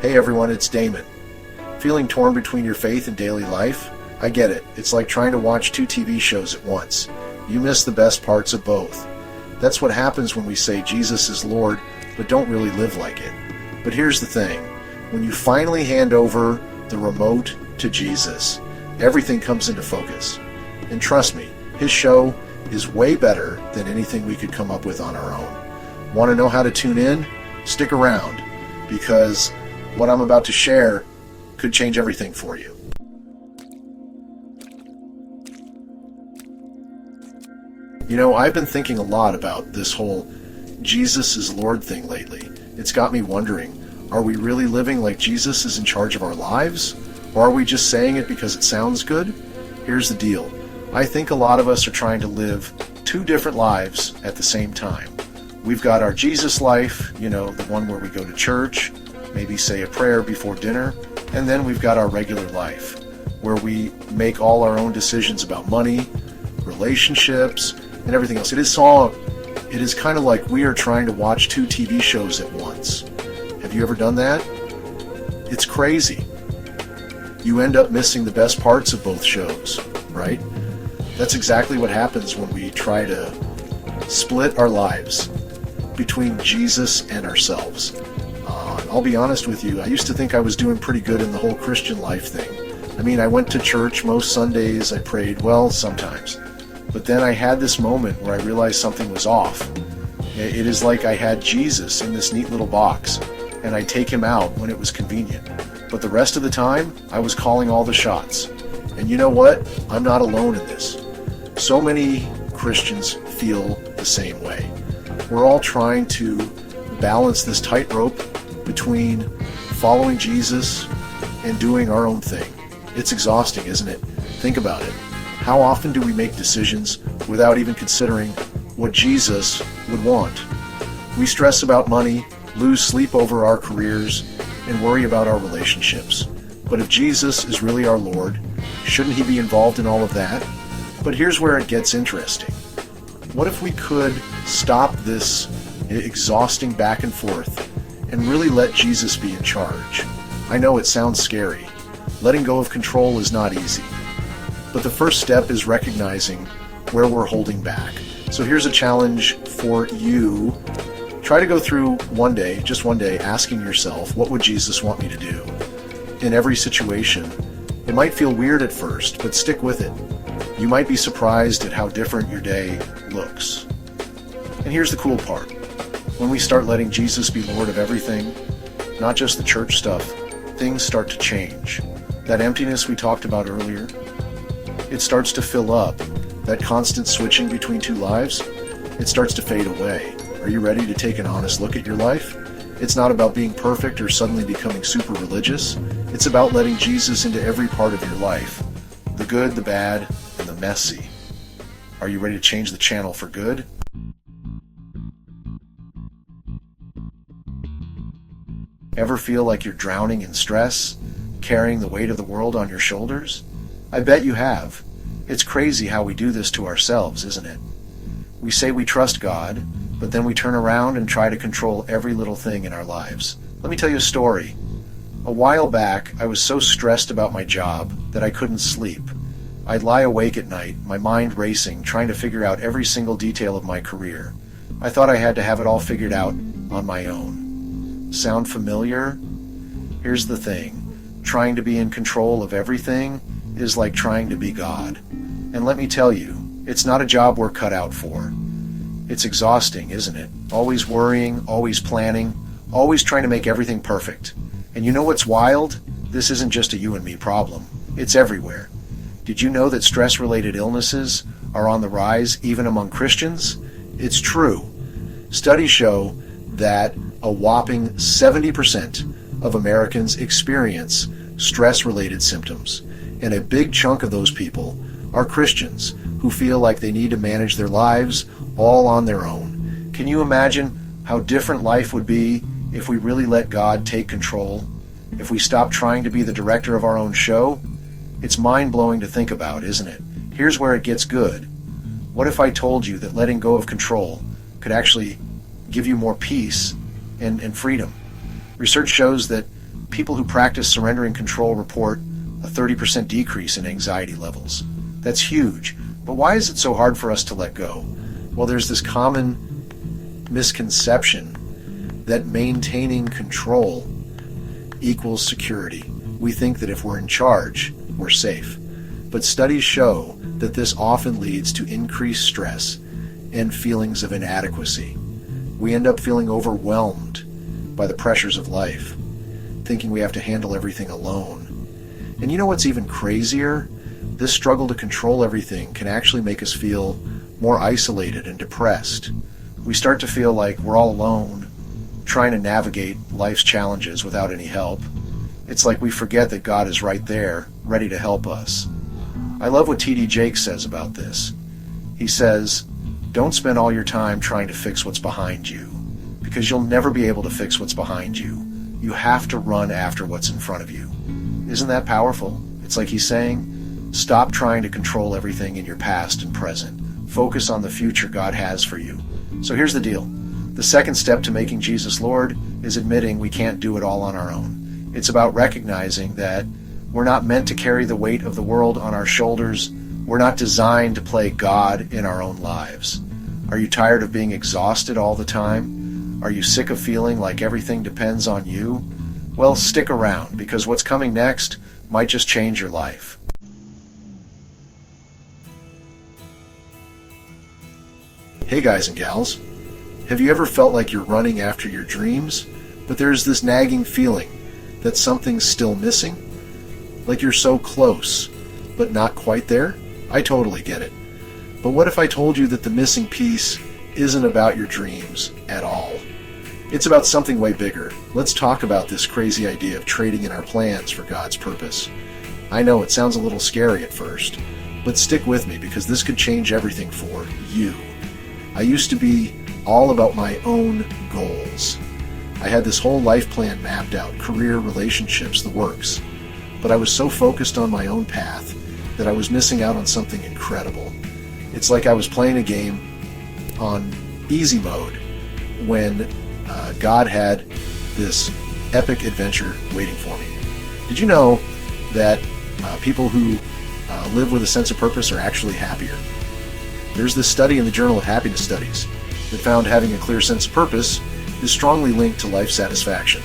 Hey everyone, it's Damon. Feeling torn between your faith and daily life? I get it. It's like trying to watch two TV shows at once. You miss the best parts of both. That's what happens when we say Jesus is Lord, but don't really live like it. But here's the thing. When you finally hand over the remote to Jesus, everything comes into focus. And trust me, his show is way better than anything we could come up with on our own. Want to know how to tune in? Stick around, because what I'm about to share could change everything for you. You know, I've been thinking a lot about this whole Jesus is Lord thing lately. It's got me wondering, are we really living like Jesus is in charge of our lives? Or are we just saying it because it sounds good? Here's the deal. I think a lot of us are trying to live two different lives at the same time. We've got our Jesus life, you know, the one where we go to church, maybe say a prayer before dinner, and then we've got our regular life, where we make all our own decisions about money, relationships, and everything else. It is kind of like we are trying to watch two TV shows at once. Have you ever done that? It's crazy. You end up missing the best parts of both shows, right? That's exactly what happens when we try to split our lives between Jesus and ourselves. I'll be honest with you, I used to think I was doing pretty good in the whole Christian life thing. I mean, I went to church most Sundays, I prayed, well, sometimes. But then I had this moment where I realized something was off. It is like I had Jesus in this neat little box, and I'd take him out when it was convenient. But the rest of the time, I was calling all the shots. And you know what? I'm not alone in this. So many Christians feel the same way. We're all trying to balance this tightrope between following Jesus and doing our own thing. It's exhausting, isn't it? Think about it. How often do we make decisions without even considering what Jesus would want? We stress about money, lose sleep over our careers, and worry about our relationships. But if Jesus is really our Lord, shouldn't he be involved in all of that? But here's where it gets interesting. What if we could stop this exhausting back and forth and really let Jesus be in charge? I know it sounds scary. Letting go of control is not easy. But the first step is recognizing where we're holding back. So here's a challenge for you. Try to go through one day, just one day, asking yourself, what would Jesus want me to do? In every situation. It might feel weird at first, but stick with it. You might be surprised at how different your day looks. And here's the cool part. When we start letting Jesus be Lord of everything, not just the church stuff, things start to change. That emptiness we talked about earlier, it starts to fill up. That constant switching between two lives, it starts to fade away. Are you ready to take an honest look at your life? It's not about being perfect or suddenly becoming super religious. It's about letting Jesus into every part of your life. The good, the bad, and the messy. Are you ready to change the channel for good? Ever feel like you're drowning in stress, carrying the weight of the world on your shoulders? I bet you have. It's crazy how we do this to ourselves, isn't it? We say we trust God, but then we turn around and try to control every little thing in our lives. Let me tell you a story. A while back, I was so stressed about my job that I couldn't sleep. I'd lie awake at night, my mind racing, trying to figure out every single detail of my career. I thought I had to have it all figured out on my own. Sound familiar? Here's the thing. Trying to be in control of everything is like trying to be God. And let me tell you, it's not a job we're cut out for. It's exhausting, isn't it? Always worrying, always planning, always trying to make everything perfect. And you know what's wild? This isn't just a you and me problem. It's everywhere. Did you know that stress-related illnesses are on the rise even among Christians? It's true. Studies show that a whopping 70% of Americans experience stress-related symptoms. And a big chunk of those people are Christians who feel like they need to manage their lives all on their own. Can you imagine how different life would be if we really let God take control? If we stopped trying to be the director of our own show? It's mind-blowing to think about, isn't it? Here's where it gets good. What if I told you that letting go of control could actually give you more peace and freedom? Research shows that people who practice surrendering control report a 30% decrease in anxiety levels. That's huge. But why is it so hard for us to let go? Well, there's this common misconception that maintaining control equals security. We think that if we're in charge, we're safe. But studies show that this often leads to increased stress and feelings of inadequacy. We end up feeling overwhelmed by the pressures of life, thinking we have to handle everything alone. And you know what's even crazier? This struggle to control everything can actually make us feel more isolated and depressed. We start to feel like we're all alone, trying to navigate life's challenges without any help. It's like we forget that God is right there, ready to help us. I love what T.D. Jakes says about this. He says, "Don't spend all your time trying to fix what's behind you, because you'll never be able to fix what's behind you. You have to run after what's in front of you." Isn't that powerful? It's like he's saying, stop trying to control everything in your past and present. Focus on the future God has for you. So here's the deal. The second step to making Jesus Lord is admitting we can't do it all on our own. It's about recognizing that we're not meant to carry the weight of the world on our shoulders. We're not designed to play God in our own lives. Are you tired of being exhausted all the time? Are you sick of feeling like everything depends on you? Well, stick around, because what's coming next might just change your life. Hey guys and gals, have you ever felt like you're running after your dreams, but there's this nagging feeling that something's still missing? Like you're so close, but not quite there? I totally get it. But what if I told you that the missing piece isn't about your dreams at all? It's about something way bigger. Let's talk about this crazy idea of trading in our plans for God's purpose. I know it sounds a little scary at first, but stick with me because this could change everything for you. I used to be all about my own goals. I had this whole life plan mapped out, career, relationships, the works. But I was so focused on my own path that I was missing out on something incredible. It's like I was playing a game on easy mode when God had this epic adventure waiting for me. Did you know that people who live with a sense of purpose are actually happier? There's this study in the Journal of Happiness Studies that found having a clear sense of purpose is strongly linked to life satisfaction.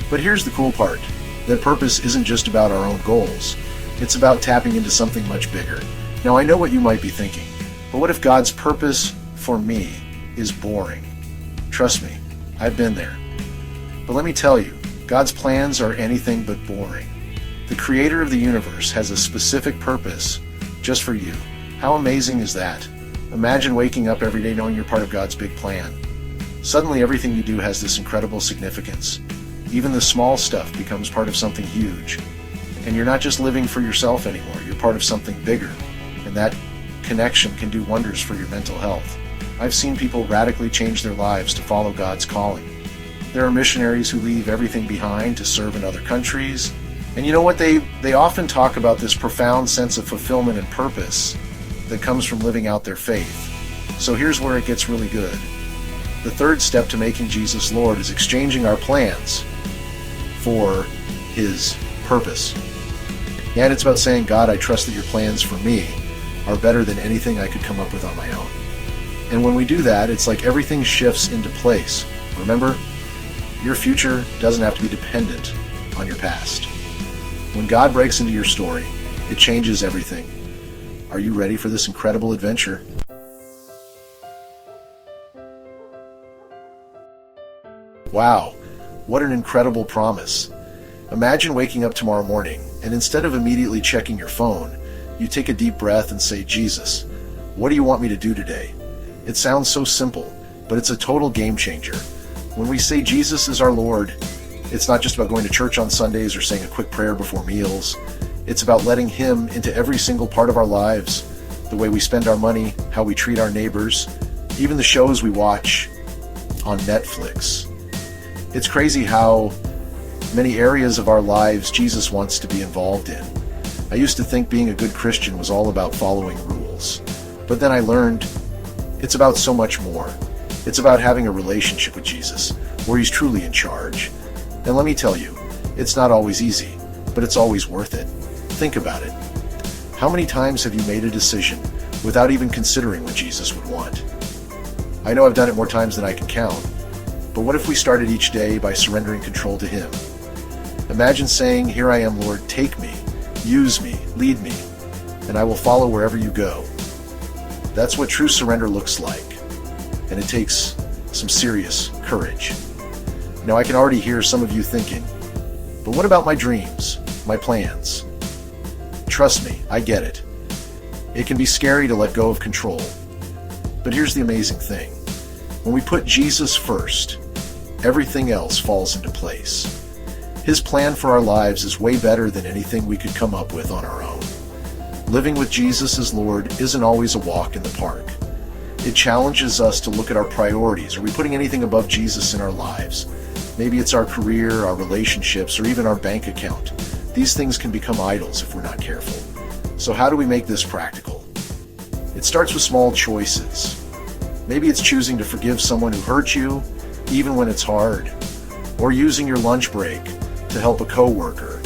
But here's the cool part, that purpose isn't just about our own goals. It's about tapping into something much bigger. Now I know what you might be thinking, but what if God's purpose for me is boring? Trust me, I've been there. But let me tell you, God's plans are anything but boring. The Creator of the universe has a specific purpose just for you. How amazing is that? Imagine waking up every day knowing you're part of God's big plan. Suddenly everything you do has this incredible significance. Even the small stuff becomes part of something huge. And you're not just living for yourself anymore, you're part of something bigger. And that connection can do wonders for your mental health. I've seen people radically change their lives to follow God's calling. There are missionaries who leave everything behind to serve in other countries. And you know what? They often talk about this profound sense of fulfillment and purpose that comes from living out their faith. So here's where it gets really good. The third step to making Jesus Lord is exchanging our plans for His purpose. And it's about saying, God, I trust that your plans for me are better than anything I could come up with on my own. And when we do that, it's like everything shifts into place. Remember, your future doesn't have to be dependent on your past. When God breaks into your story, it changes everything. Are you ready for this incredible adventure? Wow, what an incredible promise. Imagine waking up tomorrow morning, and instead of immediately checking your phone, you take a deep breath and say, Jesus, what do you want me to do today? It sounds so simple, but it's a total game changer. When we say Jesus is our Lord, it's not just about going to church on Sundays or saying a quick prayer before meals. It's about letting Him into every single part of our lives, the way we spend our money, how we treat our neighbors, even the shows we watch on Netflix. It's crazy how many areas of our lives Jesus wants to be involved in. I used to think being a good Christian was all about following rules, but then I learned it's about so much more. It's about having a relationship with Jesus, where He's truly in charge. And let me tell you, It's not always easy, but it's always worth it. Think about it. How many times have you made a decision without even considering what Jesus would want? I know I've done it more times than I can count, but what if we started each day by surrendering control to Him? Imagine saying, "Here I am, Lord, take me, use me, lead me, and I will follow wherever you go." That's what true surrender looks like, and it takes some serious courage. Now, I can already hear some of you thinking, but what about my dreams, my plans? Trust me, I get it. It can be scary to let go of control. But here's the amazing thing. When we put Jesus first, everything else falls into place. His plan for our lives is way better than anything we could come up with on our own. Living with Jesus as Lord isn't always a walk in the park. It challenges us to look at our priorities. Are we putting anything above Jesus in our lives? Maybe it's our career, our relationships, or even our bank account. These things can become idols if we're not careful. So how do we make this practical? It starts with small choices. Maybe it's choosing to forgive someone who hurt you, even when it's hard, or using your lunch break to help a coworker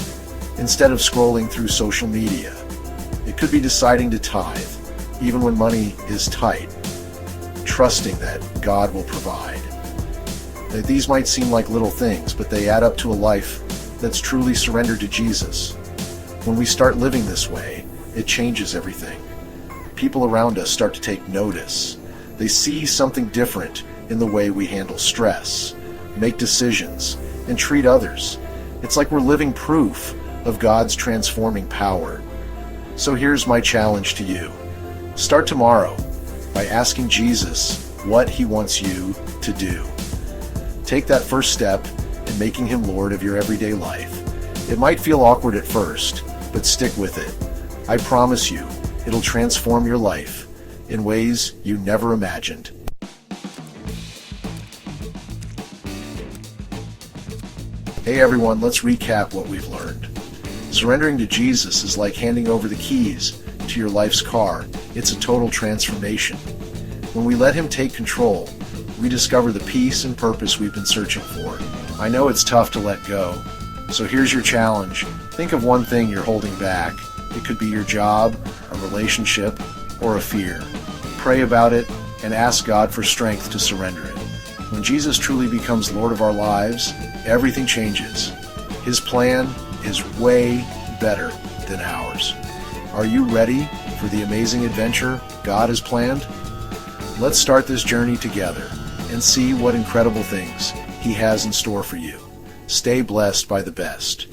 instead of scrolling through social media. It could be deciding to tithe, even when money is tight, trusting that God will provide. Now, these might seem like little things, but they add up to a life that's truly surrendered to Jesus. When we start living this way, it changes everything. People around us start to take notice. They see something different in the way we handle stress, make decisions, and treat others. It's like we're living proof of God's transforming power. So here's my challenge to you. Start tomorrow by asking Jesus what He wants you to do. Take that first step in making Him Lord of your everyday life. It might feel awkward at first, but stick with it. I promise you, it'll transform your life in ways you never imagined. Hey everyone, let's recap what we've learned. Surrendering to Jesus is like handing over the keys to your life's car. It's a total transformation. When we let Him take control, we discover the peace and purpose we've been searching for. I know it's tough to let go, so here's your challenge. Think of one thing you're holding back. It could be your job, a relationship, or a fear. Pray about it and ask God for strength to surrender it. When Jesus truly becomes Lord of our lives, everything changes. His plan is way better than ours. Are you ready for the amazing adventure God has planned? Let's start this journey together and see what incredible things He has in store for you. Stay blessed by the best.